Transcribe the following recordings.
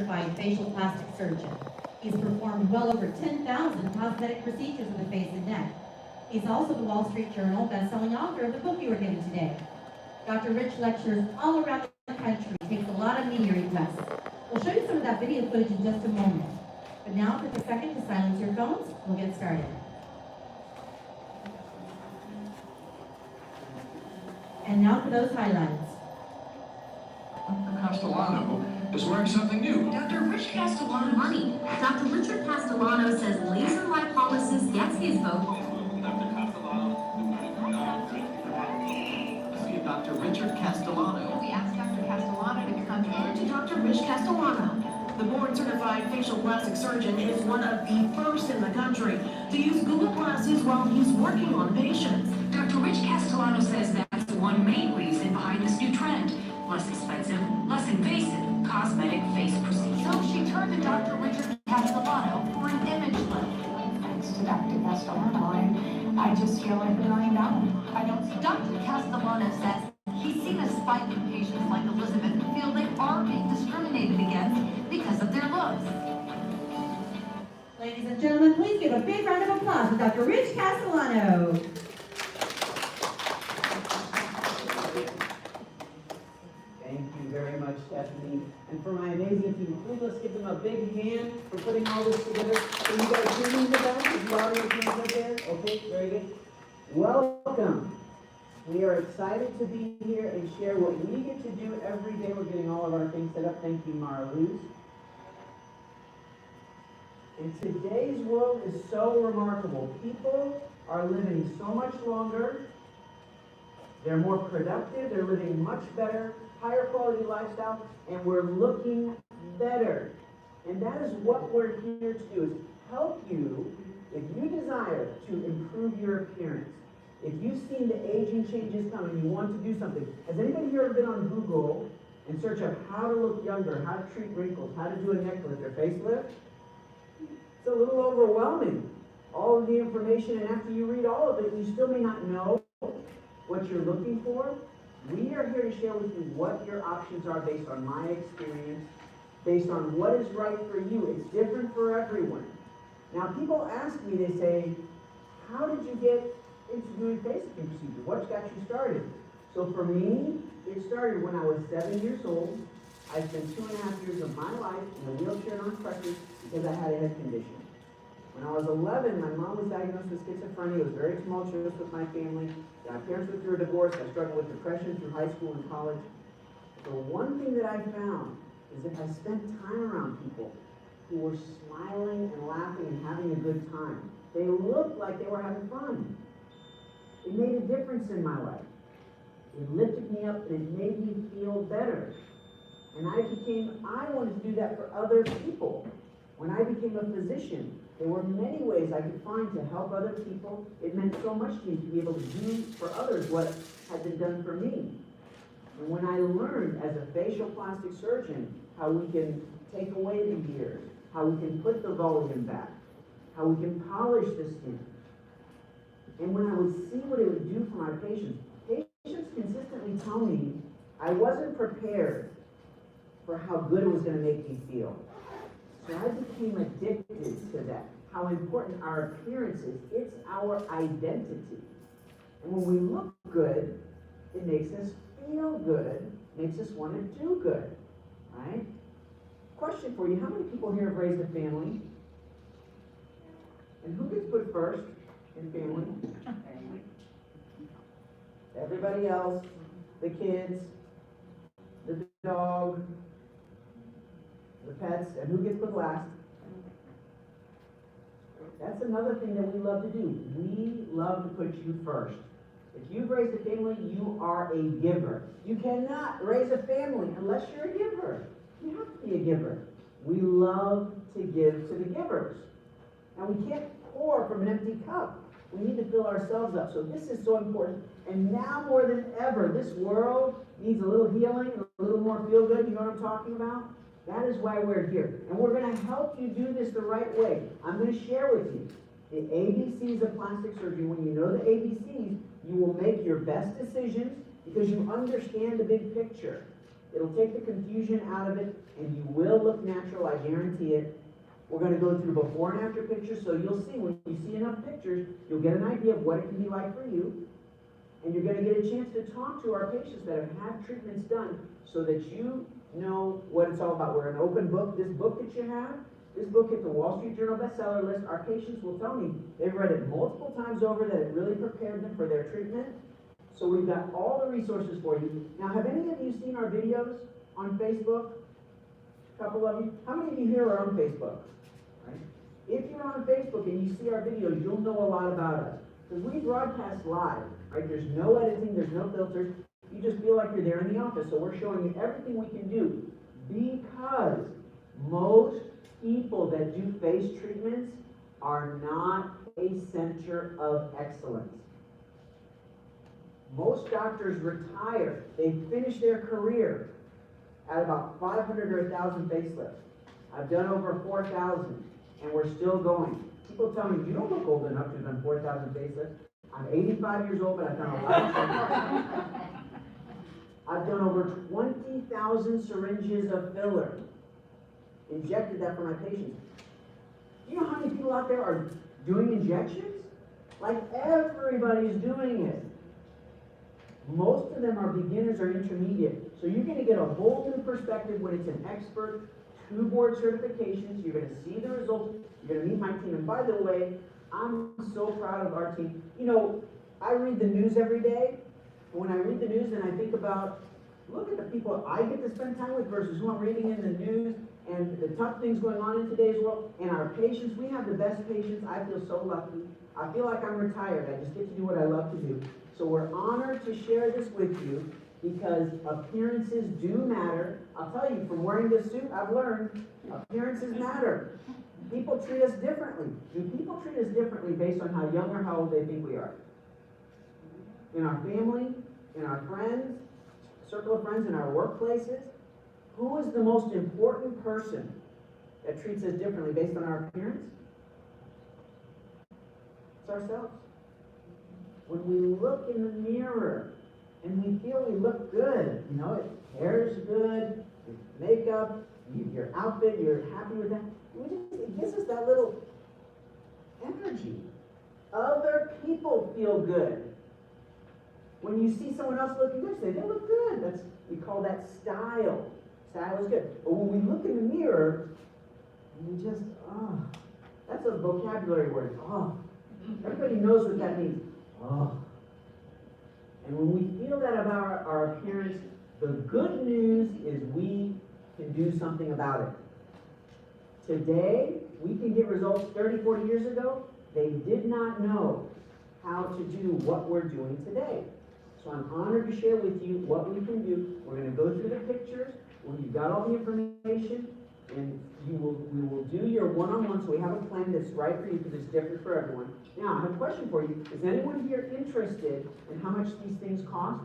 board-certified facial plastic surgeon. He's performed well over 10,000 cosmetic procedures in the face and neck. He's also the Wall Street Journal best-selling author of the book you are getting today. Dr. Rich lectures all around the country, takes a lot of media requests. We'll show you some of that video footage in just a moment. But now, take a second to silence your phones. We'll get started. And now for those highlights. Dr. Castellano is wearing something new. Dr. Rich Castellano money. Dr. Richard Castellano says laser lipolysis gets his vote. Dr. Castellano. See Dr. Richard Castellano. We asked Dr. Castellano to come in to Dr. Rich Castellano. The board-certified facial plastic surgeon is one of the first in the country to use Google Glasses while he's working on patients. Dr. Rich Castellano says that's one main reason behind this new trend. Less expensive, less invasive, cosmetic face procedure. So she turned to Dr. Richard Castellano for an image lift. Thanks to Dr. Castellano, I just feel like lying down. I don't see. Dr. Castellano says he's seen a spike in patients like Elizabeth who feel they are being discriminated against because of their looks. Ladies and gentlemen, please give a big round of applause to Dr. Rich Castellano. Thank you very much, Stephanie. And for my amazing team, please let's give them a big hand for putting all this together. Can you guys hear me in the back? Is the audio coming up there? Okay, very good. Welcome. We are excited to be here and share what we get to do every day. We're getting all of our things set up. Thank you, Mara Luz. And today's world is so remarkable. People are living so much longer. They're more productive. They're living much better, higher quality lifestyle, and we're looking better. And that is what we're here to do, is help you if you desire to improve your appearance. If you've seen the aging changes come and you want to do something, has anybody here ever been on Google and search up how to look younger, how to treat wrinkles, how to do a neck lift or facelift? It's a little overwhelming, all of the information, and after you read all of it, you still may not know what you're looking for. We are here to share with you what your options are based on my experience, based on what is right for you. It's different for everyone. Now, people ask me, they say, how did you get into doing facelift procedure? What got you started? So for me, it started when I was 7 years old. I spent 2.5 years of my life in a wheelchair on crutches because I had a head condition. When I was 11, my mom was diagnosed with schizophrenia. It was very tumultuous with my family. My parents went through a divorce. I struggled with depression through high school and college. The one thing that I found is if I spent time around people who were smiling and laughing and having a good time, they looked like they were having fun. It made a difference in my life. It lifted me up and it made me feel better. And I wanted to do that for other people. When I became a physician, there were many ways I could find to help other people. It meant so much to me to be able to do for others what had been done for me. And when I learned as a facial plastic surgeon how we can take away the years, how we can put the volume back, how we can polish the skin, and when I would see what it would do for my patients, patients consistently tell me I wasn't prepared for how good it was going to make me feel. So I became addicted to that, how important our appearance is. It's our identity. And when we look good, it makes us feel good, makes us want to do good, right? Question for you, how many people here have raised a family? And who gets put first in family? Everybody else, the kids, the dog, the pets, and who gets put last? That's another thing that we love to do. We love to put you first. If you've raised a family, you are a giver. You cannot raise a family unless you're a giver. You have to be a giver. We love to give to the givers. And we can't pour from an empty cup. We need to fill ourselves up. So this is so important. And now more than ever, this world needs a little healing, a little more feel good. You know what I'm talking about? That is why we're here. And we're going to help you do this the right way. I'm going to share with you the ABCs of plastic surgery. When you know the ABCs, you will make your best decisions because you understand the big picture. It'll take the confusion out of it, and you will look natural, I guarantee it. We're gonna go through before and after pictures, so you'll see, when you see enough pictures, you'll get an idea of what it can be like for you. And you're gonna get a chance to talk to our patients that have had treatments done, so that you know what it's all about. We're an open book. This book that you have, this book hit the Wall Street Journal bestseller list. Our patients will tell me they've read it multiple times over, that it really prepared them for their treatment. So we've got all the resources for you. Now, have any of you seen our videos on Facebook? A couple of you? How many of you here are on Facebook? Right? If you're on Facebook and you see our videos, you'll know a lot about us. Because we broadcast live, right? There's no editing, there's no filters. You just feel like you're there in the office. So we're showing you everything we can do. Because most people that do face treatments are not a center of excellence. Most doctors retire. They finish their career at about 500 or 1,000 facelifts. I've done over 4,000, and we're still going. People tell me, you don't look old enough to have done 4,000 facelifts. I'm 85 years old, but I've done a lot of treatments. I've done over 20,000 syringes of filler. Injected that for my patients. Do you know how many people out there are doing injections? Like, everybody's doing it. Most of them are beginners or intermediate. So you're going to get a whole new perspective when it's an expert, 2 board certifications. You're going to see the results. You're going to meet my team. And by the way, I'm so proud of our team. You know, I read the news every day. And when I read the news and I think about, look at the people I get to spend time with versus who I'm reading in the news and the tough things going on in today's world. And our patients, we have the best patients. I feel so lucky. I feel like I'm retired. I just get to do what I love to do. So we're honored to share this with you because appearances do matter. I'll tell you, from wearing this suit, I've learned appearances matter. People treat us differently. Do people treat us differently based on how young or how old they think we are? In our family, in our friends, circle of friends, in our workplaces? Who is the most important person that treats us differently based on our appearance? It's ourselves. When we look in the mirror and we feel we look good, you know, hair's good, makeup, your outfit, you're happy with that, it gives us that little energy. Other people feel good. When you see someone else looking good, say, they look good. We call that style. Style is good. But when we look in the mirror, we just, that's a vocabulary word. Everybody knows what that means. And when we feel that about our appearance, the good news is we can do something about it. Today, we can get results 30, 40 years ago. They did not know how to do what we're doing today. So I'm honored to share with you what we can do. We're going to go through the pictures when you've got all the information, and we will do your one-on-one, so we have a plan that's right for you because it's different for everyone. Now, I have a question for you. Is anyone here interested in how much these things cost?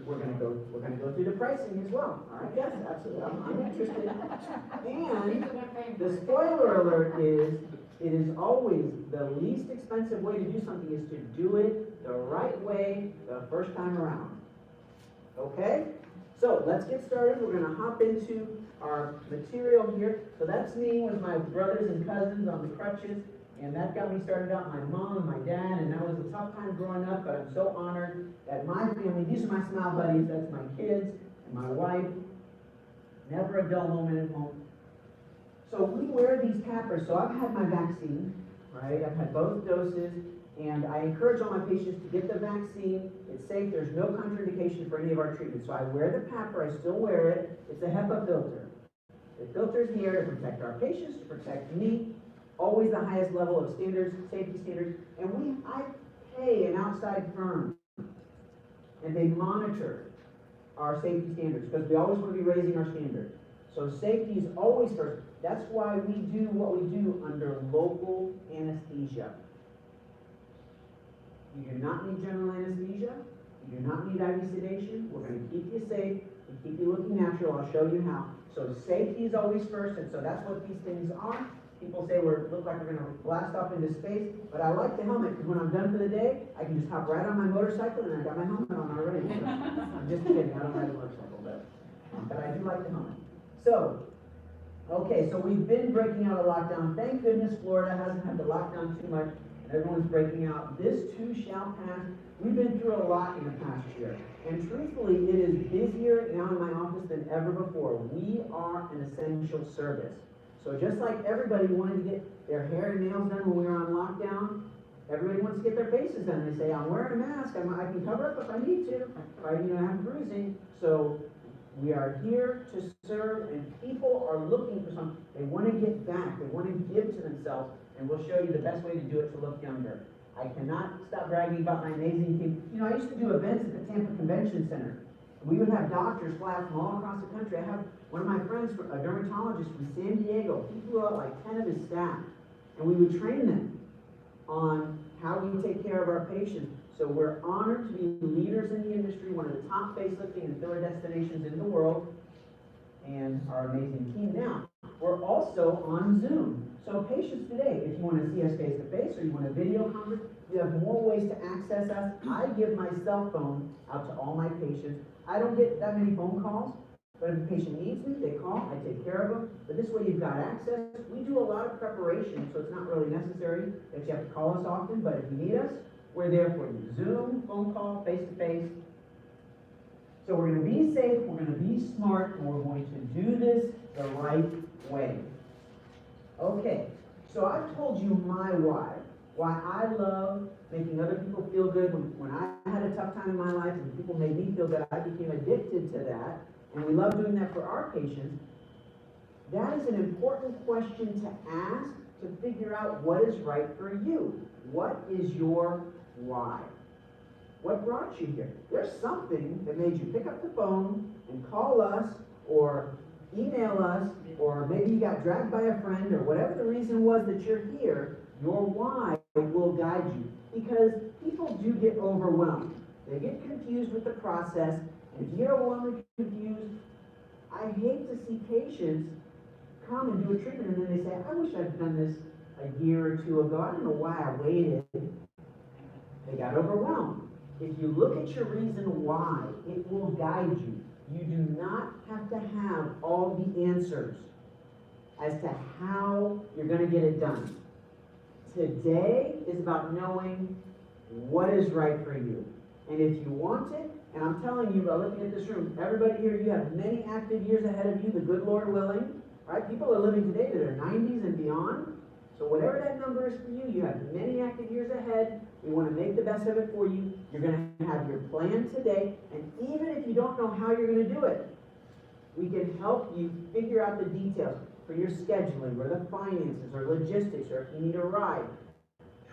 We're gonna go through the pricing as well. All right, yes, absolutely. I'm interested. And the spoiler alert is, it is always the least expensive way to do something is to do it the right way the first time around. Okay? So let's get started. We're gonna hop into our material here. So that's me with my brothers and cousins on the crutches. And that got me started out, my mom and my dad, and that was a tough time growing up, but I'm so honored that my family, these are my smile buddies, that's my kids and my wife. Never a dull moment at home. So we wear these pampers. So I've had my vaccine, right? I've had both doses, and I encourage all my patients to get the vaccine. It's safe, there's no contraindication for any of our treatments. So I wear the pamper, I still wear it. It's a HEPA filter. It filters the air to protect our patients, to protect me. Always the highest level of standards, safety standards, and I pay an outside firm, and they monitor our safety standards, because we always want to be raising our standards. So safety is always first. That's why we do what we do under local anesthesia. You do not need general anesthesia. You do not need IV sedation. We're going to keep you safe and keep you looking natural. I'll show you how. So safety is always first, and so that's what these things are. People say look like we're gonna blast off into space, but I like the helmet because when I'm done for the day, I can just hop right on my motorcycle and I got my helmet on already. So, I'm just kidding, I don't ride a motorcycle, but I do like the helmet. So, okay, so we've been breaking out a lockdown. Thank goodness Florida hasn't had the lockdown too much, and everyone's breaking out. This too shall pass. We've been through a lot in the past year, and truthfully, it is busier now in my office than ever before. We are an essential service. So just like everybody wanted to get their hair and nails done when we were on lockdown, everybody wants to get their faces done. They say, I'm wearing a mask, I can cover up if I need to, if I have bruising. So we are here to serve, and people are looking for something. They want to get back, they want to give to themselves, and we'll show you the best way to do it to look younger. I cannot stop bragging about my amazing team. You know, I used to do events at the Tampa Convention Center. We would have doctors fly from all across the country. I have one of my friends, a dermatologist from San Diego. He flew out like 10 of his staff, and we would train them on how we take care of our patients. So we're honored to be leaders in the industry, one of the top facelifting and filler destinations in the world, and our amazing team. Now, we're also on Zoom. So patients today, if you want to see us face to face or you want a video conference, you have more ways to access us. I give my cell phone out to all my patients. I don't get that many phone calls, but if a patient needs me, they call, I take care of them. But this way you've got access. We do a lot of preparation, so it's not really necessary that you have to call us often, but if you need us, we're there for you. Zoom, phone call, face-to-face. So we're going to be safe, we're going to be smart, and we're going to do this the right way. Okay, so I've told you my why I love making other people feel good. When I had a tough time in my life and people made me feel good, I became addicted to that, and we love doing that for our patients. That is an important question to ask to figure out what is right for you. What is your why? What brought you here? There's something that made you pick up the phone and call us or email us, or maybe you got dragged by a friend, or whatever the reason was that you're here. Your why will guide you, because people do get overwhelmed. They get confused with the process, and if you get overwhelmed and confused, I hate to see patients come and do a treatment and then they say, I wish I'd done this a year or two ago. I don't know why I waited. They got overwhelmed. If you look at your reason why, it will guide you. You do not have to have all the answers as to how you're going to get it done. Today is about knowing what is right for you. And if you want it, and I'm telling you, by looking at this room, everybody here, you have many active years ahead of you, the good Lord willing, right? People are living today to their 90s and beyond. So whatever that number is for you, you have many active years ahead. We want to make the best of it for you. You're going to have your plan today, and even if you don't know how you're going to do it, we can help you figure out the details for your scheduling, or the finances, or logistics, or if you need a ride.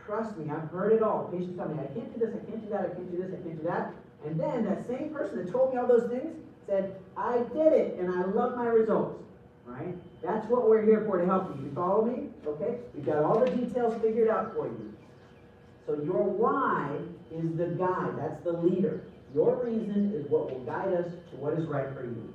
Trust me, I've heard it all. Patients tell me, I can't do this, I can't do that, I can't do this, I can't do that. And then that same person that told me all those things said, I did it, and I love my results. Right? That's what we're here for, to help you. You follow me? Okay? We've got all the details figured out for you. So your why is the guide. That's the leader. Your reason is what will guide us to what is right for you.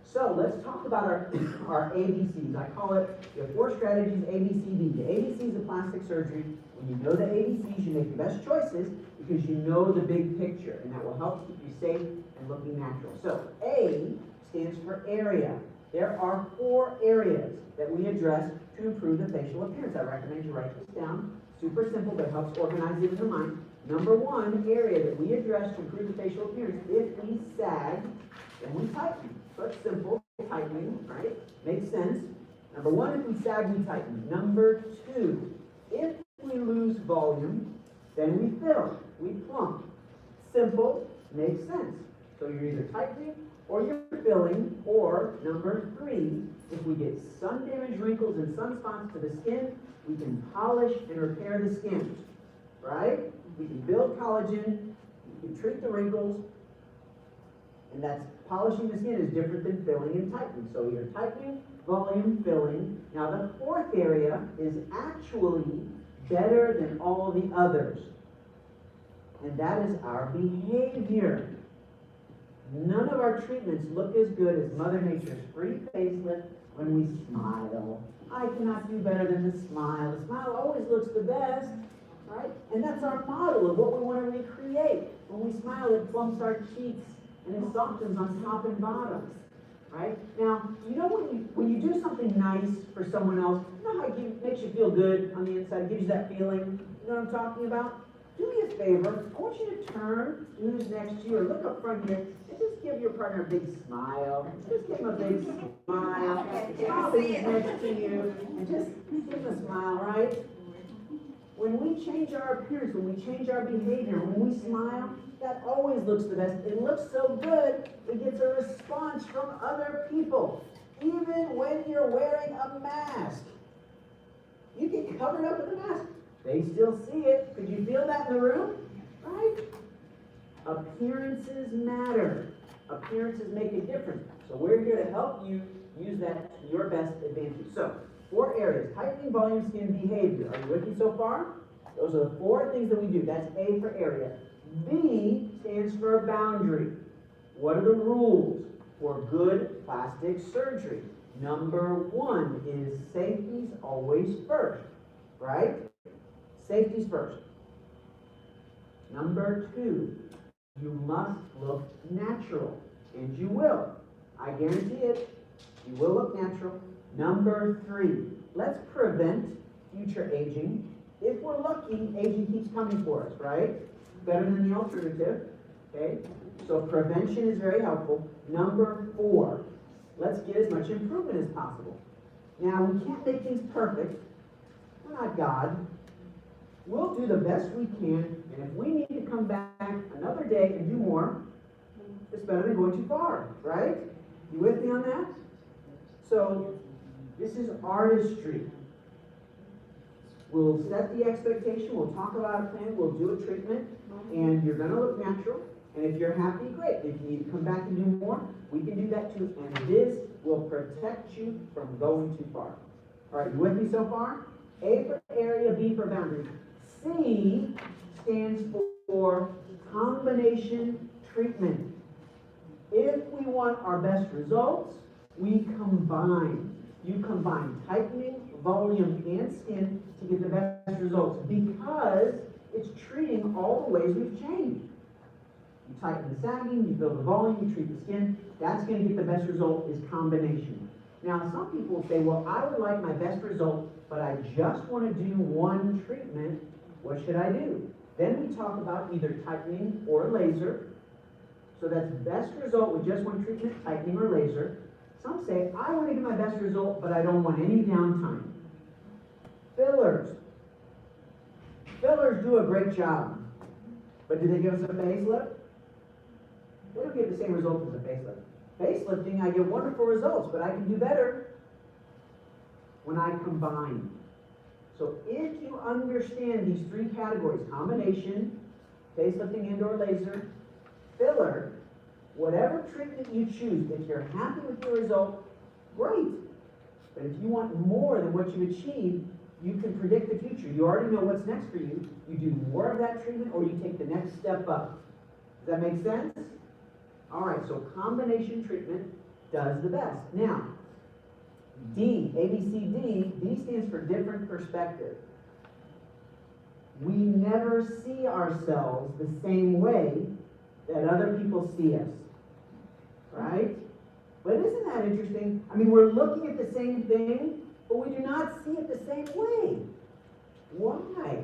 So let's talk about our ABCs. I call it, you have 4 strategies, ABCD. The ABCs of plastic surgery. When you know the ABCs, you make the best choices because you know the big picture, and that will help keep you safe and looking natural. So A stands for area. There are 4 areas that we address to improve the facial appearance. I recommend you write this down. Super simple, but helps organize it in the mind. Number 1 area that we address to improve the facial appearance: if we sag, then we tighten. So it's simple, tightening, right? Makes sense. Number 1, if we sag, we tighten. Number 2, if we lose volume, then we fill, we plump. Simple, makes sense. So you're either tightening or you're filling. Or number 3, if we get sun damage, wrinkles, and sunspots to the skin, we can polish and repair the skin, right? We can build collagen, we can treat the wrinkles, and that's polishing the skin is different than filling and tightening. So you're tightening, volume, filling. Now the 4th area is actually better than all the others, and that is our behavior. None of our treatments look as good as Mother Nature's free face facelift? When we smile. I cannot do better than the smile. The smile always looks the best, right? And that's our model of what we want to recreate. When we smile, it plumps our cheeks and it softens on top and bottom, right? Now, you know when you do something nice for someone else, you know how it makes you feel good on the inside, it gives you that feeling? You know what I'm talking about? Do me a favor. I want you to turn to who's next to you or look up front here and just give your partner a big smile. Just give him a big smile. Smile to who's next to you and just give him a smile, right? When we change our appearance, when we change our behavior, when we smile, that always looks the best. It looks so good, it gets a response from other people. Even when you're wearing a mask. You get covered up with a mask. They still see it. Could you feel that in the room? Right? Appearances matter. Appearances make a difference. So we're here to help you use that to your best advantage. So, 4 areas. Tightening, volume, skin, behavior. Are you with me so far? Those are the 4 things that we do. That's A for area. B stands for boundary. What are the rules for good plastic surgery? Number 1 is safety's always first, right? Safety's first. Number 2, you must look natural, and you will. I guarantee it. You will look natural. Number 3, let's prevent future aging. If we're lucky, aging keeps coming for us, right? Better than the alternative, okay? So prevention is very helpful. Number 4, let's get as much improvement as possible. Now, we can't make things perfect. We're not God. We'll do the best we can, and if we need to come back another day and do more, it's better than going too far, right? You with me on that? So, this is artistry. We'll set the expectation, we'll talk about a plan, we'll do a treatment, and you're going to look natural. And if you're happy, great. If you need to come back and do more, we can do that too. And this will protect you from going too far. All right, you with me so far? A for area, B for boundary. C stands for combination treatment. If we want our best results, we combine. You combine tightening, volume, and skin to get the best results because it's treating all the ways we've changed. You tighten the sagging, you build the volume, you treat the skin. That's going to get the best result is combination. Now, some people say, well, I would like my best result, but I just want to do one treatment. What should I do? Then we talk about either tightening or laser. So that's best result with just one treatment, tightening or laser. Some say, I want to get my best result, but I don't want any downtime. Fillers. Fillers do a great job. But do they give us a facelift? They don't give the same results as a facelift. Facelifting, I get wonderful results, but I can do better when I combine. So if you understand these 3 categories, combination, facelifting and/or laser, filler, whatever treatment you choose, if you're happy with your result, great. But if you want more than what you achieved, you can predict the future. You already know what's next for you. You do more of that treatment or you take the next step up. Does that make sense? All right, so combination treatment does the best. Now, D, A, B, C, D, D stands for different perspective. We never see ourselves the same way that other people see us, right? But isn't that interesting? I mean, we're looking at the same thing, but we do not see it the same way. Why?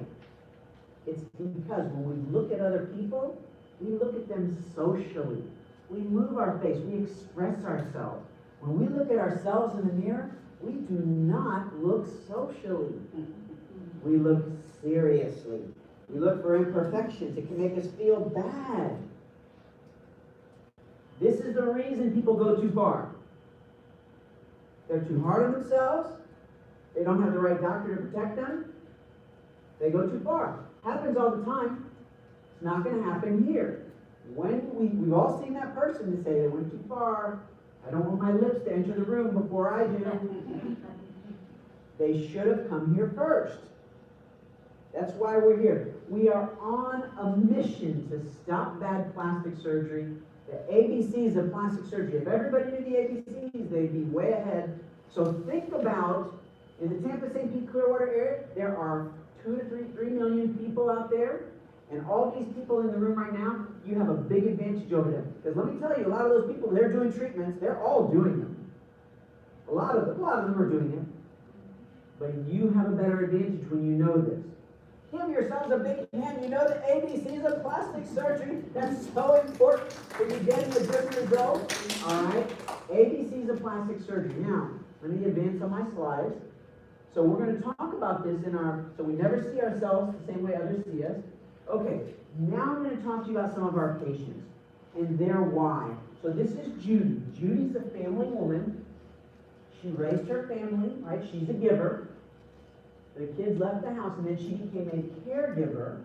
It's because when we look at other people, we look at them socially. We move our face, we express ourselves. When we look at ourselves in the mirror, we do not look socially. We look seriously. We look for imperfections. It can make us feel bad. This is the reason people go too far. They're too hard on themselves. They don't have the right doctor to protect them. They go too far. Happens all the time. It's not going to happen here. When we've all seen that person to say they went too far. I don't want my lips to enter the room before I do. They should have come here first. That's why we're here. We are on a mission to stop bad plastic surgery The ABCs of plastic surgery. If everybody knew the ABCs, they'd be way ahead. So think about, in the Tampa, St. Pete, Clearwater area, there are 2 to 3 million people out there. And all these people in the room right now, you have a big advantage over them. Because let me tell you, a lot of those people, they're doing treatments, they're all doing them. A lot of them are doing it. But you have a better advantage when you know this. Give yourselves a big hand. You know the ABCs of plastic surgery. That's so important for you getting a good result. All right? ABCs of plastic surgery. Now, let me advance on my slides. So we're going to talk about this so we never see ourselves the same way others see us. Okay, now I'm going to talk to you about some of our patients and their why. So this is Judy. Judy's a family woman. She raised her family, right? She's a giver. The kids left the house, and then she became a caregiver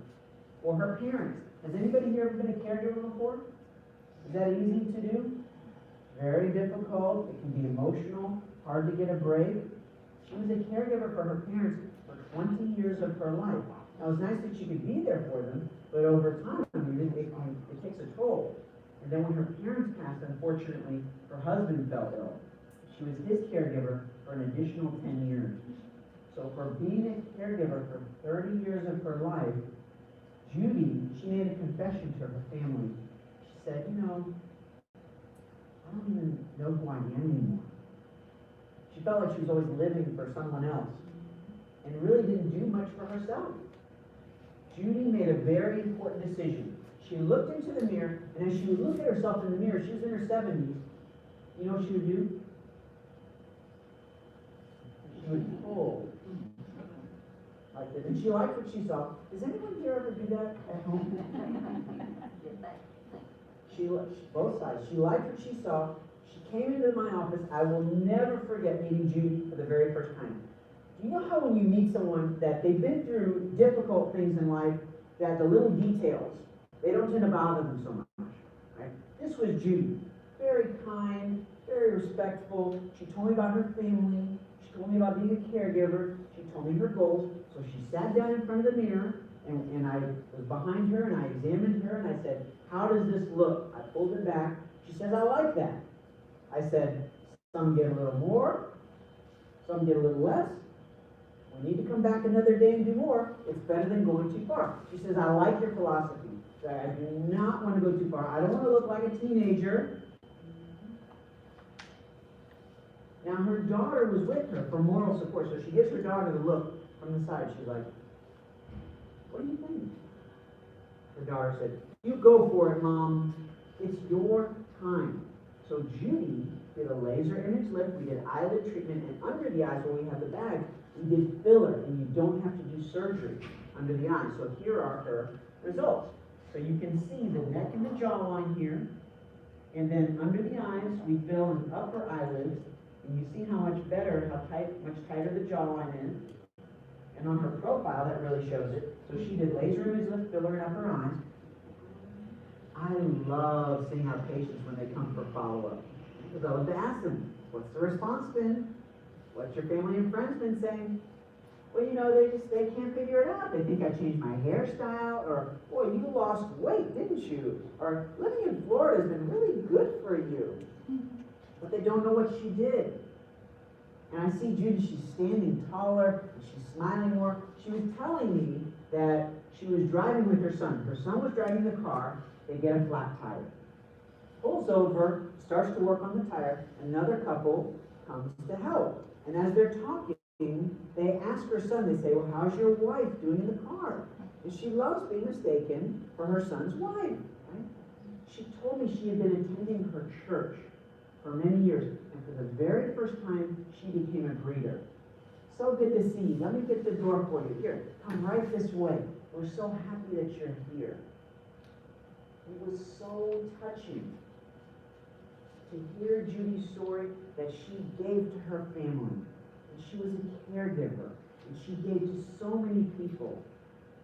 for her parents. Has anybody here ever been a caregiver before? Is that easy to do? Very difficult. It can be emotional, hard to get a break. She was a caregiver for her parents for 20 years of her life. Now, it was nice that she could be there for them, but over time, it takes a toll. And then when her parents passed, unfortunately, her husband fell ill. She was his caregiver for an additional 10 years. So for being a caregiver for 30 years of her life, Judy, she made a confession to her family. She said, I don't even know who I am anymore. She felt like she was always living for someone else and really didn't do much for herself. Judy made a very important decision. She looked into the mirror, and as she would look at herself in the mirror, she was in her 70s. You know what she would do? She would pull like this. And she liked what she saw. Does anyone here ever do that at home? Both sides. She liked what she saw. She came into my office. I will never forget meeting Judy for the very first time. Do you know how when you meet someone that they've been through difficult things in life, that the little details, they don't tend to bother them so much, right? This was Judy. Very kind, very respectful. She told me about her family. She told me about being a caregiver. She told me her goals. So she sat down in front of the mirror, and I was behind her, and I examined her, and I said, how does this look? I pulled it back. She says, I like that. I said, some get a little more, some get a little less. We need to come back another day and do more. It's better than going too far. She says, I like your philosophy. I do not want to go too far. I don't want to look like a teenager. Now, her daughter was with her for moral support, so she gives her daughter the look from the side. She's like, what do you think? Her daughter said, you go for it, Mom. It's your time. So Judy did a laser image lift. We did eyelid treatment, and under the eyes, where we have the bag, we did filler, and you don't have to do surgery under the eyes. So here are her results. So you can see the neck and the jawline here, and then under the eyes, we fill in upper eyelids, and you see how much better, much tighter the jawline is. And on her profile, that really shows it. So she did laser image lift, filler in upper eyes. I love seeing our patients when they come for follow-up, because I love to ask them, what's the response been? What's your family and friends been saying? Well, they can't figure it out. They think I changed my hairstyle, or, boy, you lost weight, didn't you? Or, living in Florida has been really good for you. But they don't know what she did. And I see Judy, she's standing taller, and she's smiling more. She was telling me that she was driving with her son. Her son was driving the car. They get a flat tire. Pulls over, starts to work on the tire. Another couple comes to help. And as they're talking, they ask her son, they say, well, how's your wife doing in the car? And she loves being mistaken for her son's wife. Right? She told me she had been attending her church for many years. And for the very first time, she became a greeter. So good to see you. Let me get the door for you. Here, come right this way. We're so happy that you're here. It was so touching to hear Judy's story that she gave to her family. And she was a caregiver. And she gave to so many people.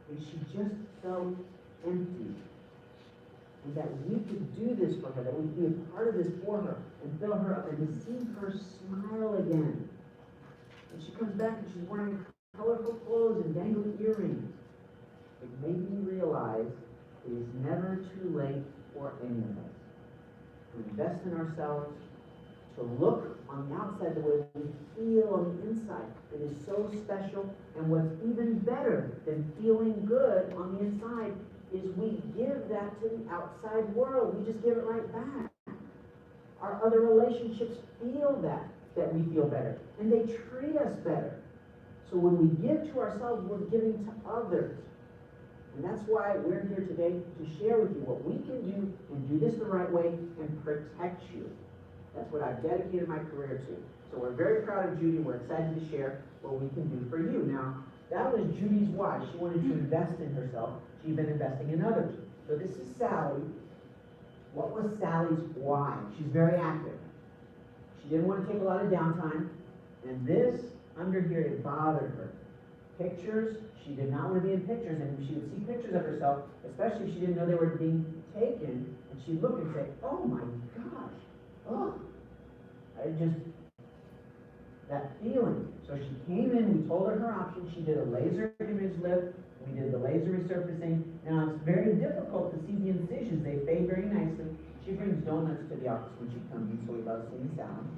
And she just felt empty. And that we could do this for her, that we could be a part of this for her, and fill her up, and to see her smile again. And she comes back and she's wearing colorful clothes and dangling earrings. It made me realize it is never too late for any of us. to invest in ourselves, to look on the outside the way we feel on the inside. It is so special, and what's even better than feeling good on the inside is we give that to the outside world. We just give it right back. Our other relationships feel that we feel better, and they treat us better. So when we give to ourselves, we're giving to others. And that's why we're here today to share with you what we can do and do this the right way and protect you. That's what I've dedicated my career to. So we're very proud of Judy. We're excited to share what we can do for you. Now, that was Judy's why. She wanted to invest in herself. She's been investing in others. So this is Sally. What was Sally's why? She's very active. She didn't want to take a lot of downtime. And this under here, it bothered her. Pictures, she did not want to be in pictures, and she would see pictures of herself, especially if she didn't know they were being taken, and she'd look and say, oh my gosh, oh, that feeling. So she came in, we told her options. She did a laser image lift, we did the laser resurfacing. Now it's very difficult to see the incisions, they fade very nicely. She brings donuts to the office when she comes in, so we love seeing Sally.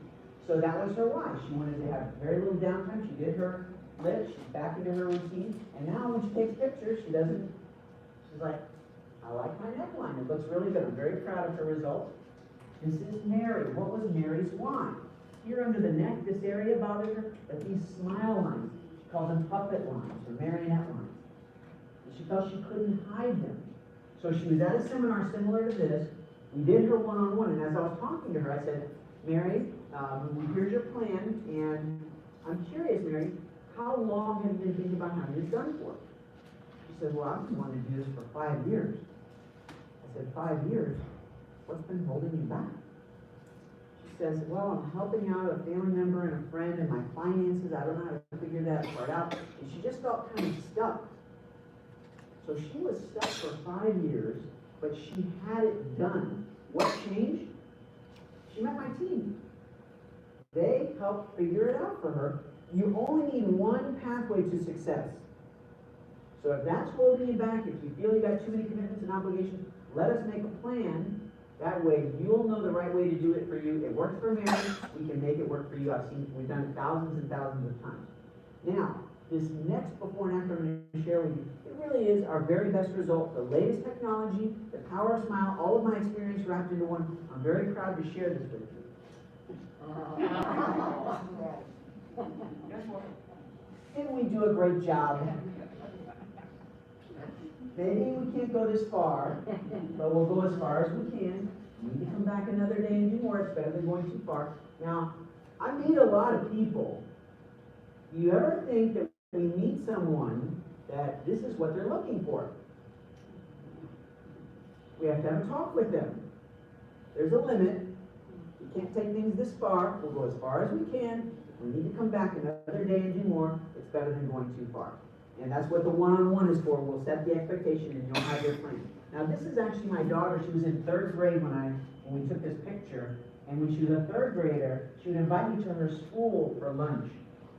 So that was her why. She wanted to have very little downtime. She did her lift, she's back into her routine, and now when she takes pictures, she's like, I like my neckline, it looks really good. I'm very proud of her results. This is Mary. What was Mary's why? Here under the neck, this area bothered her, but these smile lines, she called them puppet lines or marionette lines. And she felt she couldn't hide them. So she was at a seminar similar to this. We did her one-on-one, and as I was talking to her, I said, Mary, here's your plan, and I'm curious, Mary, how long have you been thinking about having this done for? She said, well, I've been wanting to do this for 5 years. I said, 5 years? What's been holding you back? She says, well, I'm helping out a family member and a friend in my finances. I don't know how to figure that part out. And she just felt kind of stuck. So she was stuck for 5 years, but she had it done. What changed? She met my team. They helped figure it out for her. You only need one pathway to success. So if that's holding you back, if you feel you got too many commitments and obligations, let us make a plan. That way you'll know the right way to do it for you. It works for Mary, we can make it work for you. We've done it thousands and thousands of times. Now, this next before and after I'm going to share with you, it really is our very best result. The latest technology, the power of smile, all of my experience wrapped into one. I'm very proud to share this with you. Didn't we do a great job? Maybe we can't go this far, but we'll go as far as we can. We need to come back another day and do more. It's better than going too far. Now, I meet a lot of people. Do you ever think that we meet someone that this is what they're looking for? We have to have a talk with them. There's a limit. We can't take things this far. We'll go as far as we can. We need to come back another day and do more. It's better than going too far. And that's what the one-on-one is for. We'll set the expectation and you'll have your plan. Now this is actually my daughter. She was in 3rd grade when we took this picture. And when she was a 3rd grader, she would invite me to her school for lunch.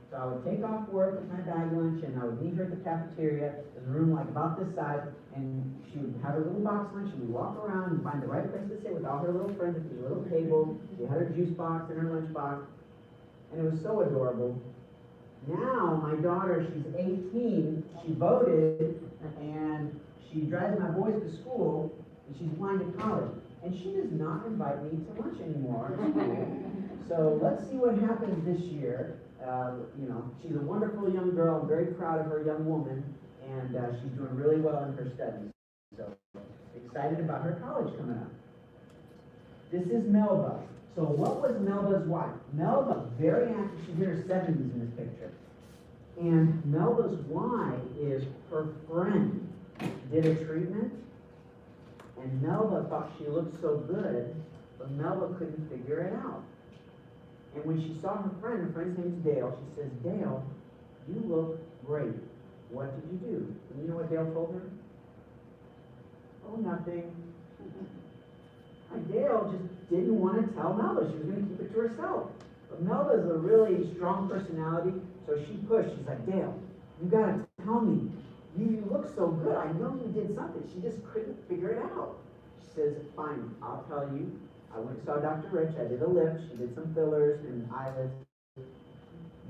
So I would take off work with my bag lunch and I would meet her at the cafeteria. There's a room like about this size, and she would have her little box lunch and we'd walk around and find the right place to sit with all her little friends at the little table. She had her juice box and her lunch box. And it was so adorable. Now, my daughter, she's 18, she voted, and she drives my boys to school, and she's applying to college. And she does not invite me to lunch anymore at school. So let's see what happens this year. She's a wonderful young girl. I'm very proud of her young woman, and she's doing really well in her studies. So excited about her college coming up. This is Melva. So what was Melva's wife? Melva, very active, she's in her 70s in this picture. And Melva's why is her friend did a treatment, and Melva thought she looked so good, but Melva couldn't figure it out. And when she saw her friend's name's Dale, she says, Dale, you look great. What did you do? And you know what Dale told her? Oh, nothing. Dale just didn't want to tell Melva. She was going to keep it to herself. But Melva's a really strong personality, so she pushed. She's like, Dale, you got to tell me. You look so good. I know you did something. She just couldn't figure it out. She says, fine, I'll tell you. I went and saw Dr. Rich, I did a lift, she did some fillers and eyelids.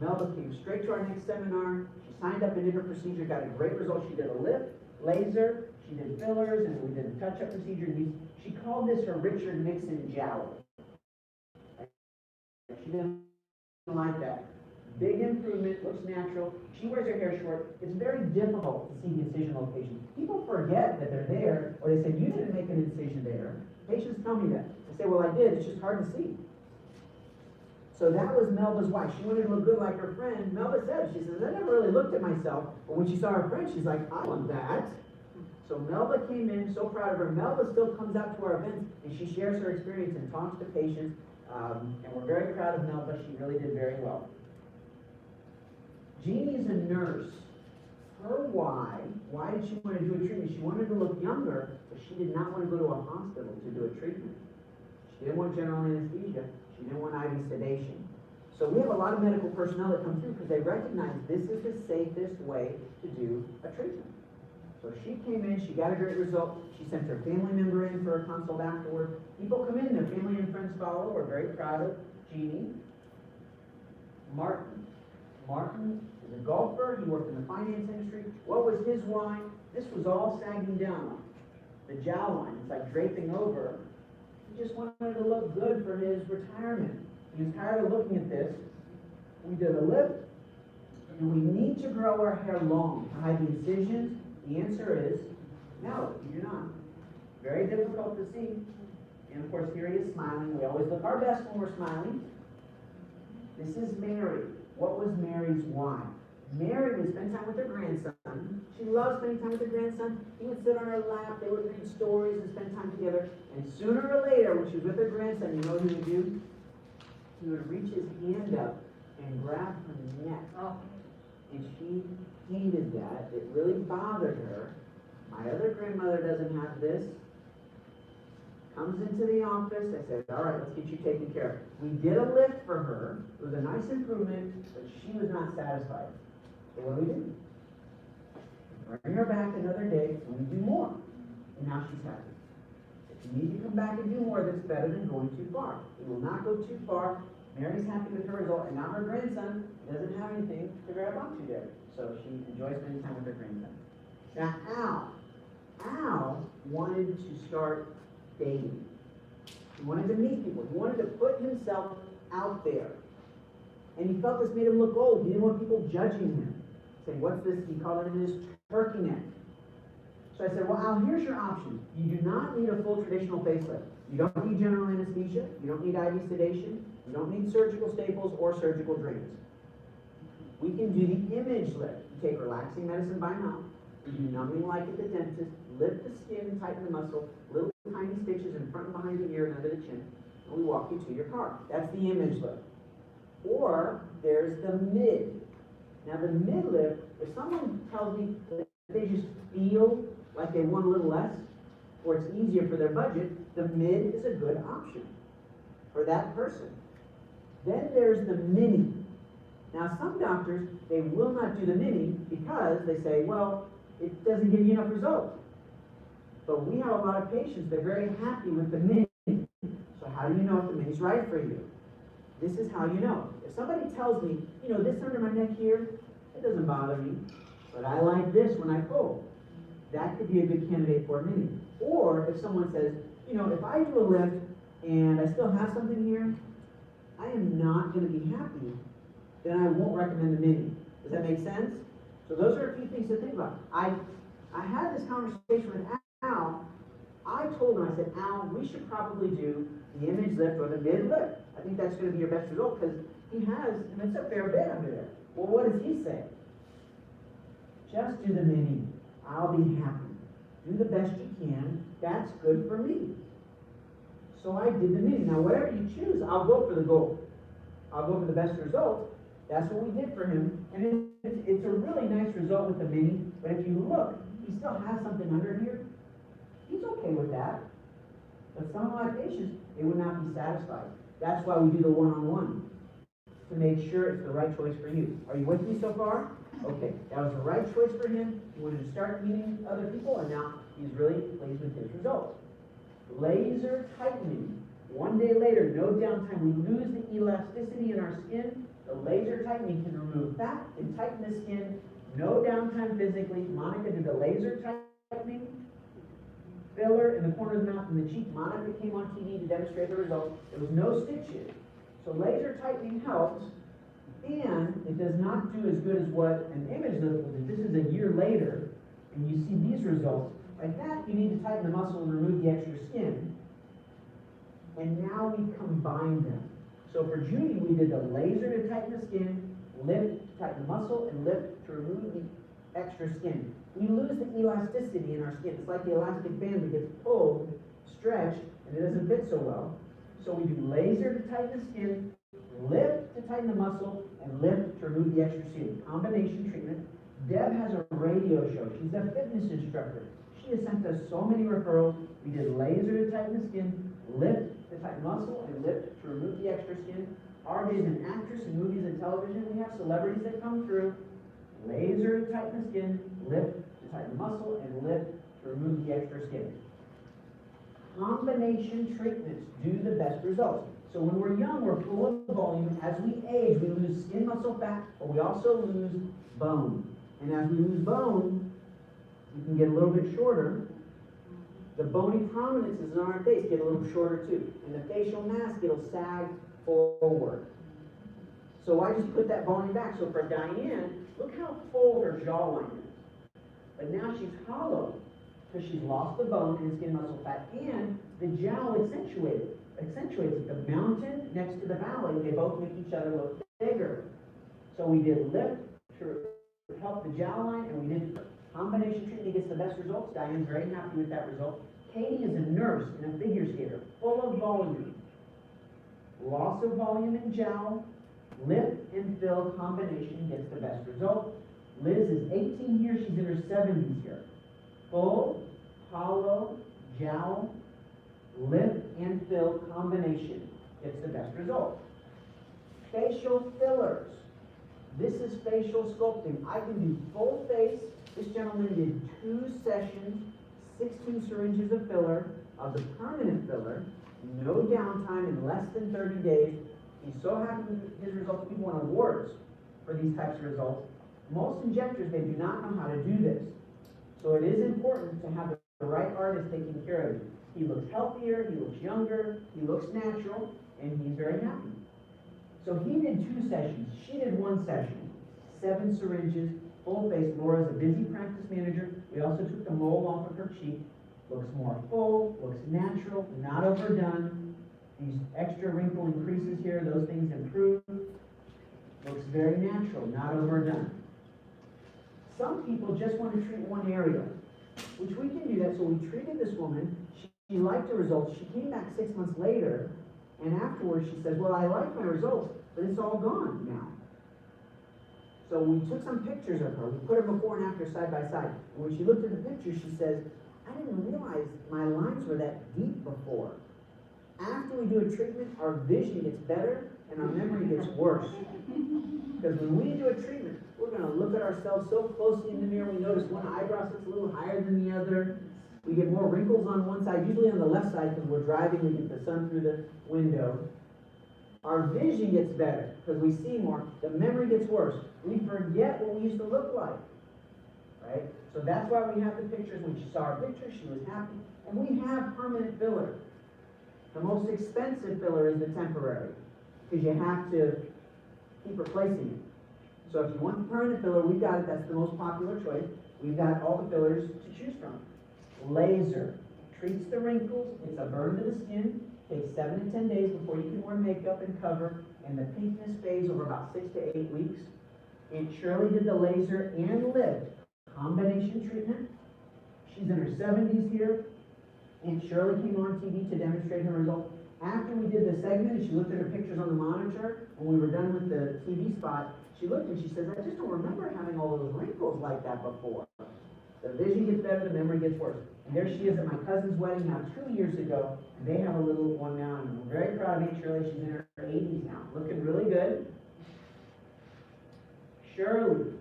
Melva came straight to our next seminar, she signed up and did her procedure, got a great result. She did a lift, laser, she did fillers, and we did a touch-up procedure. She called this her Richard Nixon jowl. She didn't like that. Big improvement, looks natural. She wears her hair short. It's very difficult to see the incision location. People forget that they're there, or they say, you didn't make an incision there. Patients tell me that. I say, well, I did. It's just hard to see. So that was Melva's wife. She wanted to look good like her friend. Melva said, she says, I never really looked at myself. But when she saw her friend, she's like, I want that. So Melva came in, so proud of her. Melva still comes out to our events, and she shares her experience and talks to patients. And we're very proud of Melva. She really did very well. Jeannie's a nurse. Her why did she want to do a treatment? She wanted to look younger, but she did not want to go to a hospital to do a treatment. She didn't want general anesthesia. She didn't want IV sedation. So we have a lot of medical personnel that come through because they recognize this is the safest way to do a treatment. So she came in, she got a great result. She sent her family member in for a consult afterward. People come in, their family and friends follow. We're very proud of Jeannie. Martin is a golfer. He worked in the finance industry. What was his why? This was all sagging down. The jawline, it's like draping over. He just wanted to look good for his retirement. He was tired of looking at this. We did a lift. Do we need to grow our hair long to hide the incisions? The answer is no, you do not. Very difficult to see. And of course, here he is smiling. We always look our best when we're smiling. This is Mary. What was Mary's why? Mary would spend time with her grandson. She loved spending time with her grandson. He would sit on her lap. They would read stories and spend time together. And sooner or later, when she was with her grandson, you know what he would do? He would reach his hand up and grab her neck. And she hated that. It really bothered her. My other grandmother doesn't have this. Comes into the office. I said, all right, let's get you taken care of. We did a lift for her. It was a nice improvement, but she was not satisfied. So what do? Bring her back another day, and we do more. And now she's happy. If you need to come back and do more, that's better than going too far. We will not go too far. Mary's happy with her result, and now her grandson doesn't have anything to grab onto there. So she enjoys spending time with her grandson. Now, Al wanted to start dating. He wanted to meet people. He wanted to put himself out there. And he felt this made him look old. He didn't want people judging him. Saying, what's this? He called it his turkey neck. So I said, well, Al, here's your option. You do not need a full traditional facelift. You don't need general anesthesia. You don't need IV sedation. You don't need surgical staples or surgical drains. We can do the image lift. You take relaxing medicine by mouth. You do numbing like at the dentist. Lift the skin and tighten the muscle. Little tiny stitches in front and behind the ear and under the chin. And we walk you to your car. That's the image lift. Or there's the mid. Now the mid lift, if someone tells me that they just feel like they want a little less, or it's easier for their budget, the mid is a good option for that person. Then there's the mini. Now some doctors, they will not do the mini because they say, well, it doesn't give you enough results. But we have a lot of patients, they're very happy with the mini. So how do you know if the mini's right for you? This is how you know. If somebody tells me, you know, this under my neck here, it doesn't bother me, but I like this when I pull. That could be a good candidate for a mini. Or if someone says, you know, if I do a lift and I still have something here, I am not going to be happy, then I won't recommend the mini. Does that make sense? So those are a few things to think about. I had this conversation with Al. I told him, I said, Al, we should probably do the image lift or the mid lift. I think that's going to be your best result because he has, and it's a fair bit under there. Well, what does he say? Just do the mini. I'll be happy. Do the best you can. That's good for me. So I did the mini. Now, whatever you choose, I'll go for the goal. I'll go for the best result. That's what we did for him. And it's a really nice result with the mini. But if you look, he still has something under here. He's okay with that. But some of my patients, they would not be satisfied. That's why we do the one-on-one, to make sure it's the right choice for you. Are you with me so far? Okay, that was the right choice for him. He wanted to start meeting other people, and now he's really pleased with his result. Laser tightening. 1 day later, no downtime, we lose the elasticity in our skin. The laser tightening can remove fat and tighten the skin. No downtime physically. Monica did the laser tightening. Filler in the corner of the mouth and the cheek. Monica came on TV to demonstrate the results. There was no stitches. So laser tightening helps, and it does not do as good as what an image does. This is a year later, and you see these results. Like that, you need to tighten the muscle and remove the extra skin. And now we combine them. So for Judy, we did the laser to tighten the skin, lift to tighten the muscle, and lift to remove the extra skin. We lose the elasticity in our skin. It's like the elastic band that gets pulled, stretched, and it doesn't fit so well. So we do laser to tighten the skin, lift to tighten the muscle, and lift to remove the extra skin. Combination treatment. Deb has a radio show. She's a fitness instructor. She has sent us so many referrals. We did laser to tighten the skin, lift to tighten muscle, and lift to remove the extra skin. Artie is an actress in movies and television. We have celebrities that come through. Laser to tighten the skin, lift to tighten the muscle, and lift to remove the extra skin. Combination treatments do the best results. So when we're young, we're full of volume. As we age, we lose skin, muscle, fat, but we also lose bone. And as we lose bone, we can get a little bit shorter. The bony prominences in our face get a little shorter too. And the facial mask, it'll sag forward. So I just put that bony back. So for Diane, look how full her jawline is. But now she's hollow because she's lost the bone and skin, muscle, fat, and the jowl accentuates it. The mountain next to the valley, they both make each other look bigger. So we did lift to help the jawline, and we did combination treatment gets the best results. Diane's very happy with that result. Katie is a nurse and a figure skater, full of volume. Loss of volume in jowl, lift and fill combination gets the best result. Liz is 18 here, she's in her 70s here. Full, hollow, jowl, lift and fill combination gets the best result. Facial fillers. This is facial sculpting. I can do full face. This gentleman did 2 sessions, 16 syringes of filler, of the permanent filler, no downtime in less than 30 days. He's so happy with his results. People won awards for these types of results. Most injectors, they do not know how to do this. So it is important to have the right artist taking care of you. He looks healthier, he looks younger, he looks natural, and he's very happy. So he did 2 sessions. She did 1 session, 7 syringes, full face. Laura's a busy practice manager. We also took the mole off of her cheek. Looks more full, looks natural, not overdone. These extra wrinkle and creases here, those things improve. Looks very natural, not overdone. Some people just want to treat one area, which we can do that. So we treated this woman. She liked the results. She came back 6 months later, and afterwards she says, well, I like my results, but it's all gone now. So we took some pictures of her. We put her before and after side by side. And when she looked at the pictures, she says, I didn't realize my lines were that deep before. After we do a treatment, our vision gets better and our memory gets worse. Because when we do a treatment, we're going to look at ourselves so closely in the mirror, we notice one eyebrow sits a little higher than the other. We get more wrinkles on one side, usually on the left side because we're driving, we get the sun through the window. Our vision gets better because we see more. The memory gets worse. We forget what we used to look like, right? So that's why we have the pictures. When she saw our picture, she was happy. And we have permanent filler. The most expensive filler is the temporary because you have to keep replacing it. So if you want the permanent filler, we've got it. That's the most popular choice. We've got all the fillers to choose from. Laser treats the wrinkles. It's a burn to the skin. Takes 7 to 10 days before you can wear makeup and cover, and the pinkness fades over about 6 to 8 weeks. And Shirley did the laser and lift combination treatment. She's in her 70s here, and Shirley came on TV to demonstrate her results. After we did the segment, she looked at her pictures on the monitor. When we were done with the TV spot, she looked and she says, I just don't remember having all those wrinkles like that before. The vision gets better, the memory gets worse. And there she is at my cousin's wedding now 2 years ago, and they have a little one now, and I'm very proud of Shirley. She's in her 80s now, looking really good. Shirley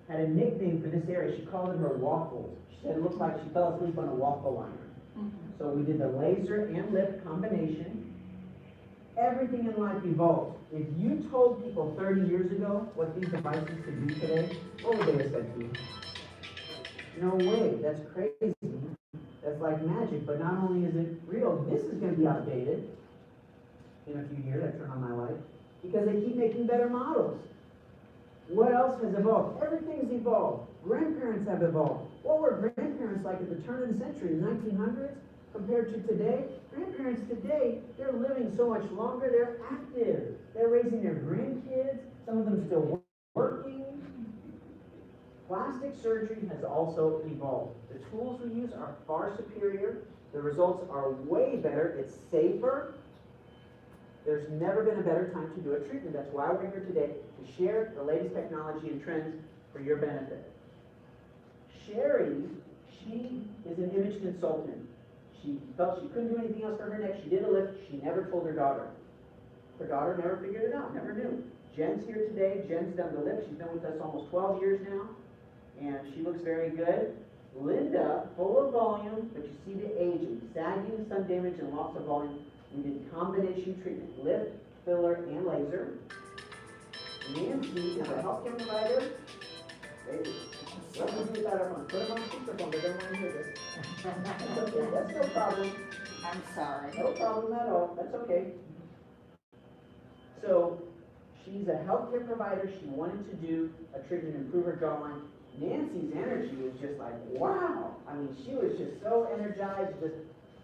had a nickname for this area. She called it her waffles. She said it looked like she fell asleep on a waffle liner. So we did the laser and lift combination. everything in life evolves. If you told people 30 years ago what these devices could do today, what would they have said to you? No way, that's crazy. That's like magic, but not only is it real, this is going to be outdated in a few years. I turn on my light because they keep making better models. What else has evolved? Everything's evolved. Grandparents have evolved. What were grandparents like at the turn of the century, the 1900s, compared to today? Grandparents today, they're living so much longer, they're active. They're raising their grandkids, some of them still working. Plastic surgery has also evolved. The tools we use are far superior. The results are way better. It's safer. There's never been a better time to do a treatment. That's why we're here today, to share the latest technology and trends for your benefit. Sherry, she is an image consultant. She felt she couldn't do anything else for her neck. She did a lift. She never told her daughter. Her daughter never figured it out, never knew. Jen's here today. Jen's done the lift. She's been with us almost 12 years now, and she looks very good. Linda, full of volume, but you see the aging, sagging, sun damage, and loss of volume. We did combination treatment, lift, filler, and laser. Nancy is a healthcare provider. Let me do that up on. Put them on speakerphone, they don't want to hear this. That's okay, that's no problem. I'm sorry. No problem at all, that's okay. So, she's a healthcare provider. She wanted to do a treatment to improve her jawline. Nancy's energy was just like, wow. I mean, she was just so energized.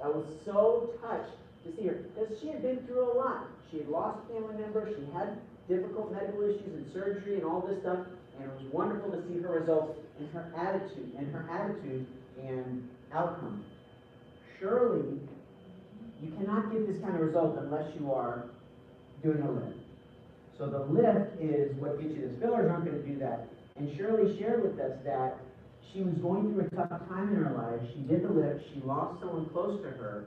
I was so touched to see her, because she had been through a lot. She had lost family members. She had difficult medical issues and surgery and all this stuff. And it was wonderful to see her results and her attitude and outcome. Surely, you cannot get this kind of result unless you are doing a lift. So the lift is what gets you this. Fillers aren't going to do that. And Shirley shared with us that she was going through a tough time in her life. She did the lift. She lost someone close to her.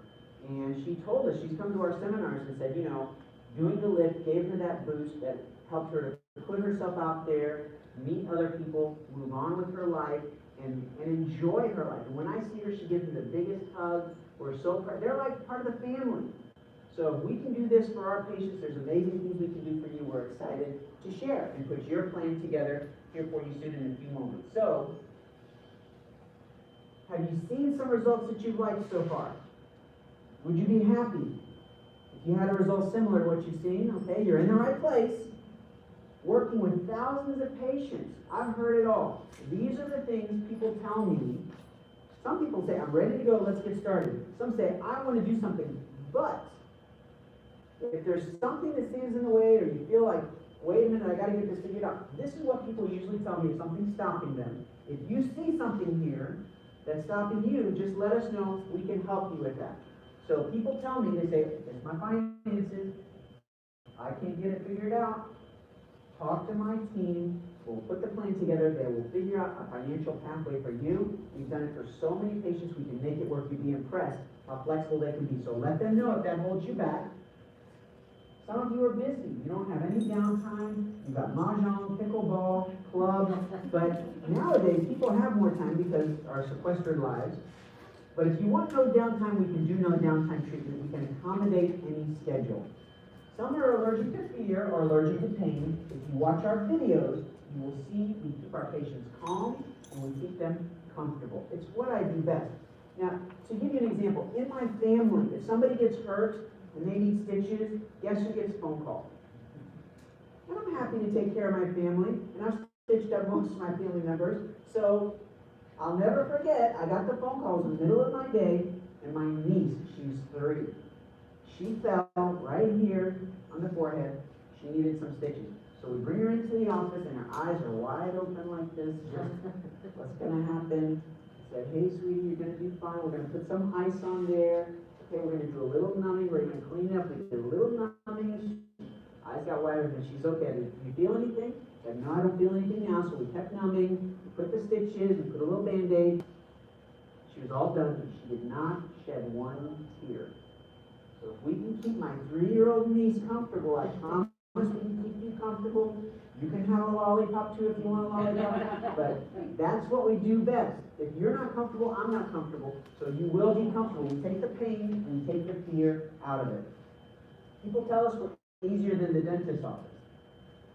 And she told us, she's come to our seminars and said, you know, doing the lift gave her that boost that helped her to put herself out there, meet other people, move on with her life, and enjoy her life. And when I see her, she gives me the biggest hug. We're so proud. They're like part of the family. So if we can do this for our patients, there's amazing things we can do for you. We're excited to share and put your plan together here for you soon in a few moments. So, have you seen some results that you've liked so far? Would you be happy if you had a result similar to what you've seen? Okay, you're in the right place. Working with thousands of patients. I've heard it all. These are the things people tell me. Some people say, I'm ready to go, let's get started. Some say, I want to do something, but if there's something that stands in the way, or you feel like, wait a minute, I got to get this figured out. This is what people usually tell me if something's stopping them. If you see something here that's stopping you, just let us know. We can help you with that. So people tell me, they say, it's my finances. I can't get it figured out. Talk to my team. We'll put the plan together. They will figure out a financial pathway for you. We've done it for so many patients. We can make it work. You'd be impressed how flexible they can be. So let them know if that holds you back. Some of you are busy. You don't have any downtime. You've got mahjong, pickleball, club. But nowadays, people have more time because our sequestered lives. But if you want no downtime, we can do no downtime treatment. We can accommodate any schedule. Some are allergic to fear or allergic to pain. If you watch our videos, you will see we keep our patients calm and we keep them comfortable. It's what I do best. Now, to give you an example, in my family, if somebody gets hurt and they need stitches, guess who gets a phone call? And I'm happy to take care of my family, and I've stitched up most of my family members. So I'll never forget, I got the phone calls in the middle of my day, and my niece, she's 3. She fell right here on the forehead. She needed some stitches. So we bring her into the office, and her eyes are wide open like this. Just, what's going to happen? I said, hey, sweetie, you're going to do fine. We're going to put some ice on there. Okay, we're going to do a little numbing. We're going to clean it up. We did a little numbing. Eyes got wide open. She's okay. Do you feel anything? I said, no, I don't feel anything now. So we kept numbing. We put the stitches. We put a little Band-Aid. She was all done, and she did not shed one tear. So if we can keep my 3-year-old niece comfortable, I promise we can keep you comfortable. You can have a lollipop too if you want a lollipop, but that's what we do best. If you're not comfortable, I'm not comfortable, so you will be comfortable. We take the pain and we take the fear out of it. People tell us we're easier than the dentist's office.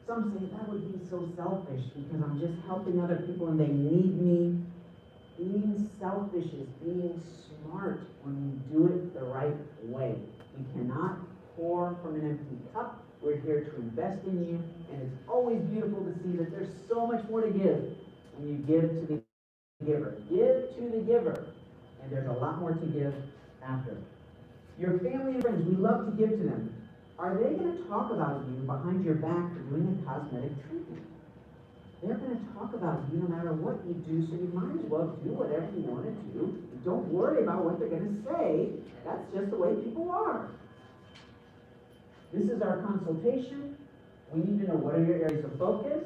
Some say that would be so selfish because I'm just helping other people and they need me. Being selfish is being smart when you do it the right way. You cannot pour from an empty cup. We're here to invest in you, and it's always beautiful to see that there's so much more to give when you give to the giver. Give to the giver, and there's a lot more to give after. Your family and friends, we love to give to them. Are they going to talk about you behind your back for doing a cosmetic treatment? They're going to talk about you no matter what you do, so you might as well do whatever you want to do. Don't worry about what they're going to say. That's just the way people are. This is our consultation. We need to know what are your areas of focus,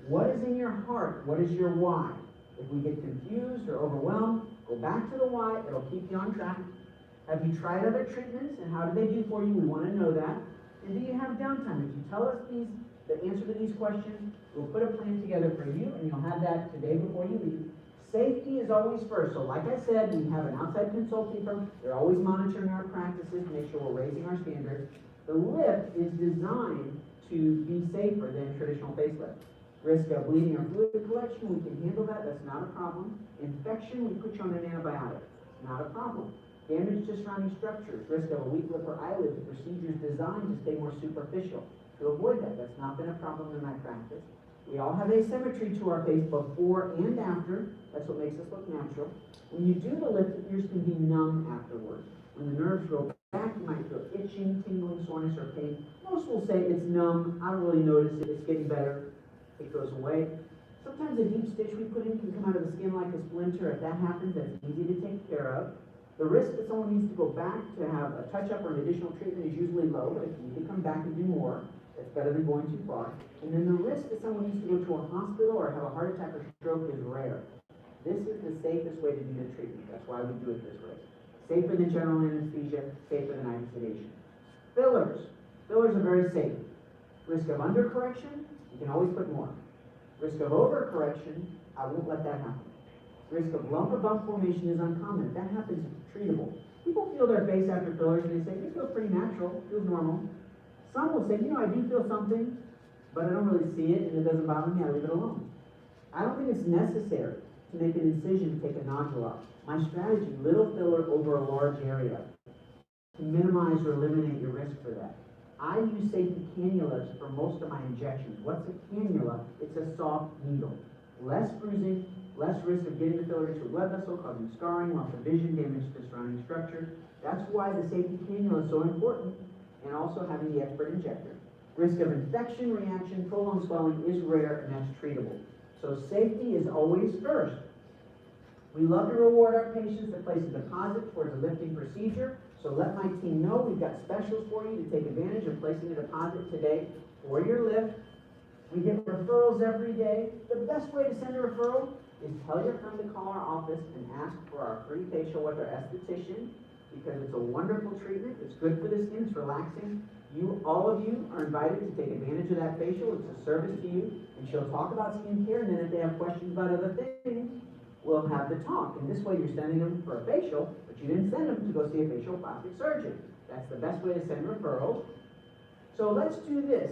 what is in your heart, what is your why. If we get confused or overwhelmed, go back to the why. It'll keep you on track. Have you tried other treatments and how do they do for you? We want to know that. And do you have downtime? If you tell us the answer to these questions, we'll put a plan together for you, and you'll have that today before you leave. Safety is always first. So like I said, we have an outside consulting firm. They're always monitoring our practices to make sure we're raising our standards. The lift is designed to be safer than traditional facelift. Risk of bleeding or fluid collection, we can handle that. That's not a problem. Infection, we put you on an antibiotic. Not a problem. Damage to surrounding structures, risk of a weak lip or eyelid. The procedure is designed to stay more superficial. To avoid that, that's not been a problem in my practice. We all have asymmetry to our face before and after. That's what makes us look natural. When you do the lift, the ears can be numb afterwards. When the nerves go back, you might feel itching, tingling, soreness, or pain. Most will say it's numb. I don't really notice it. It's getting better. It goes away. Sometimes a deep stitch we put in can come out of the skin like a splinter. If that happens, that's easy to take care of. The risk that someone needs to go back to have a touch-up or an additional treatment is usually low, but if you can come back and do more, that's better than going too far. And then the risk that someone needs to go to a hospital or have a heart attack or stroke is rare. This is the safest way to do the treatment. That's why we do it this way. Safer than general anesthesia, safer than IV sedation. Fillers. Fillers are very safe. Risk of undercorrection, you can always put more. Risk of overcorrection, I won't let that happen. Risk of lump or bump formation is uncommon. If that happens, it's treatable. People feel their face after fillers and they say, it feels pretty natural, it feels normal. Some will say, I do feel something, but I don't really see it and it doesn't bother me, I leave it alone. I don't think it's necessary to make an incision to take a nodule out. My strategy, little filler over a large area to minimize or eliminate your risk for that. I use safety cannulas for most of my injections. What's a cannula? It's a soft needle. Less bruising, less risk of getting the filler into a blood vessel, causing scarring, loss of vision, damage to the surrounding structure. That's why the safety cannula is so important, and also having the expert injector. Risk of infection, reaction, prolonged swelling is rare, and that's treatable. So safety is always first. We love to reward our patients that place a deposit towards a lifting procedure. So let my team know we've got specials for you to take advantage of placing a deposit today for your lift. We get referrals every day. The best way to send a referral is tell your friend to call our office and ask for our free facial with our esthetician, because it's a wonderful treatment. It's good for the skin. It's relaxing. All of you are invited to take advantage of that facial. It's a service to you, and she'll talk about skincare, and then if they have questions about other things, we'll have the talk. And this way you're sending them for a facial, but you didn't send them to go see a facial plastic surgeon. That's the best way to send referrals. So let's do this.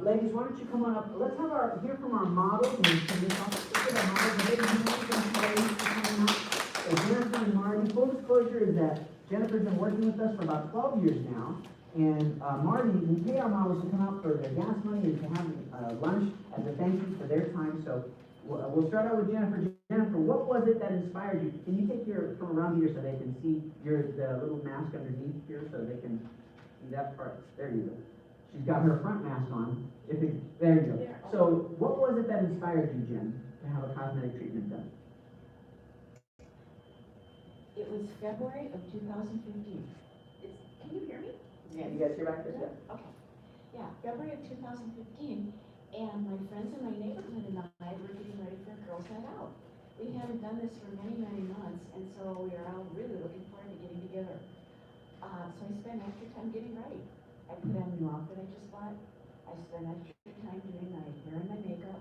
Ladies, why don't you come on up? Let's have hear from our models. And so Jennifer and Marty, full disclosure is that Jennifer's been working with us for about 12 years now. And Marty, we pay our models to come out for their gas money and to have lunch as a thank you for their time. So we'll start out with Jennifer. Jennifer, what was it that inspired you? Can you take from around here so they can see the little mask underneath here so they can see that part? There you go. She's got her front mask on. There you go. So what was it that inspired you, Jen, to have a cosmetic treatment done? It was February of 2015. Can you hear me? Yeah, you guys hear back there? Yeah. Okay. Yeah, February of 2015, and my friends in my neighborhood and I were getting ready for a girls' night out. We hadn't done this for many, many months, and so we were all really looking forward to getting together. So I spent extra time getting ready. I put on a new outfit I just bought. I spent extra time doing my hair and my makeup,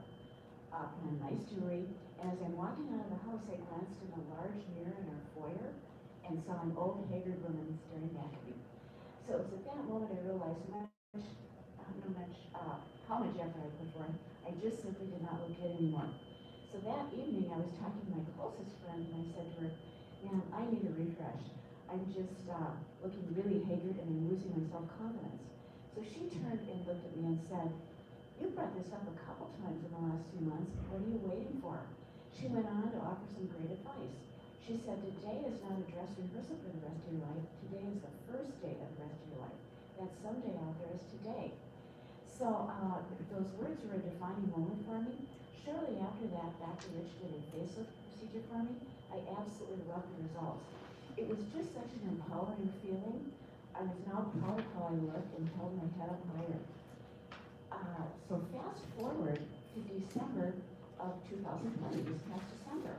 put on nice jewelry. And as I'm walking out of the house, I glanced in a large mirror in our foyer and saw an old haggard woman staring back at me. So it was at that moment I realized how much effort I put forth. I just simply did not look good anymore. So that evening I was talking to my closest friend and I said to her, man, I need a refresh. I'm just looking really haggard and I'm losing my self-confidence. So she turned and looked at me and said, you brought this up a couple times in the last few months. What are you waiting for? She went on to offer some great advice. She said, today is not a dress rehearsal for the rest of your life. Today is the first day of the rest of your life. That someday out there is today. So those words were a defining moment for me. Shortly after that, Dr. Rich did a facelift procedure for me. I absolutely loved the results. It was just such an empowering feeling. I was now proud of how I looked and held my head up higher. So fast forward to December of 2020, this past December.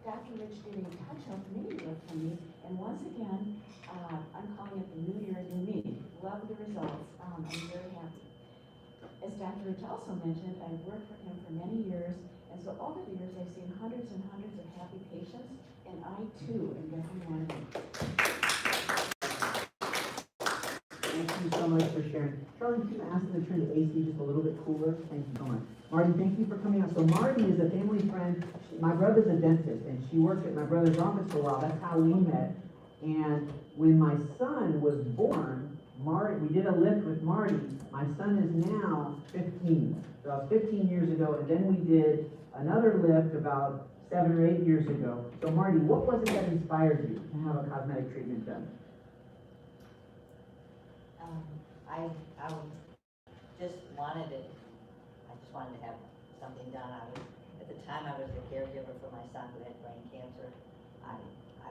Dr. Rich did a touch-up mini look for me, and once again, I'm calling it the New Year, New Me. Love the results. I'm very happy. As Dr. Rich also mentioned, I've worked for him for many years, and so over the years, I've seen hundreds and hundreds of happy patients, and I too am definitely one of them. Thank you so much for sharing. Charlie, can you ask them to turn the AC just a little bit cooler? Thank you so much. Marty, thank you for coming out. So Marty is a family friend. My brother's a dentist, and she worked at my brother's office for a while. That's how we met. And when my son was born, we did a lift with Marty. My son is now 15. So that was 15 years ago, and then we did another lift about 7 or 8 years ago. So Marty, what was it that inspired you to have a cosmetic treatment done? I just wanted it. I just wanted to have something done. At the time, I was the caregiver for my son who had brain cancer. I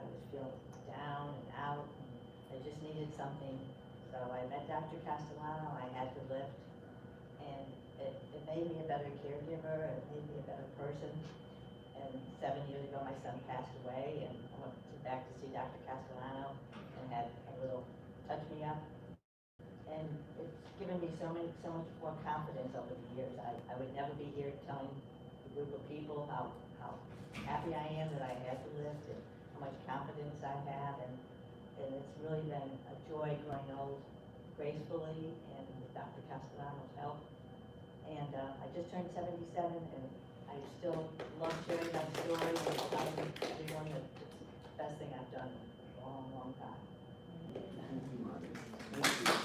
was feeling down and out, and I just needed something. So I met Dr. Castellano. I had to lift, and it made me a better caregiver. It made me a better person. And 7 years ago, my son passed away, and I went back to see Dr. Castellano and had a little touch me up. And it's given me so much more confidence over the years. I would never be here telling a group of people how happy I am that I had to lift and how much confidence I have. And it's really been a joy growing old gracefully and with Dr. Castellano's help. And I just turned 77, and I still love sharing my story and telling everyone that it's the best thing I've done in a long, long time. Thank you, Marty. Thank you.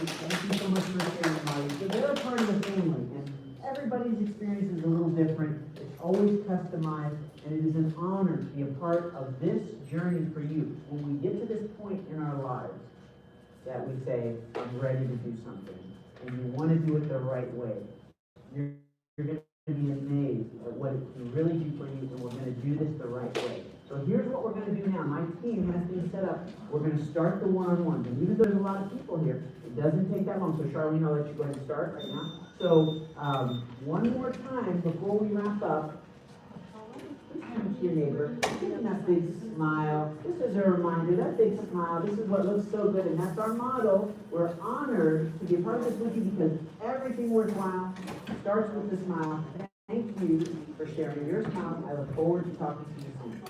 Thank you so much for sharing, Marty. So they're a part of the family, and everybody's experience is a little different. It's always customized, and it is an honor to be a part of this journey for you. When we get to this point in our lives that we say, I'm ready to do something, and you want to do it the right way, you're going to be amazed at what it can really do for you, and we're going to do this the right way. So here's what we're going to do now. My team has things set up. We're going to start the one-on-ones. And even though there's a lot of people here, it doesn't take that long. So Charlene, I'll let you go ahead and start right now. So one more time before we wrap up, turn to your neighbor. Give them that big smile. This is a reminder, that big smile, this is what looks so good. And that's our motto. We're honored to be a part of this with you because everything worthwhile starts with a smile. Thank you for sharing your smile. I look forward to talking to you soon.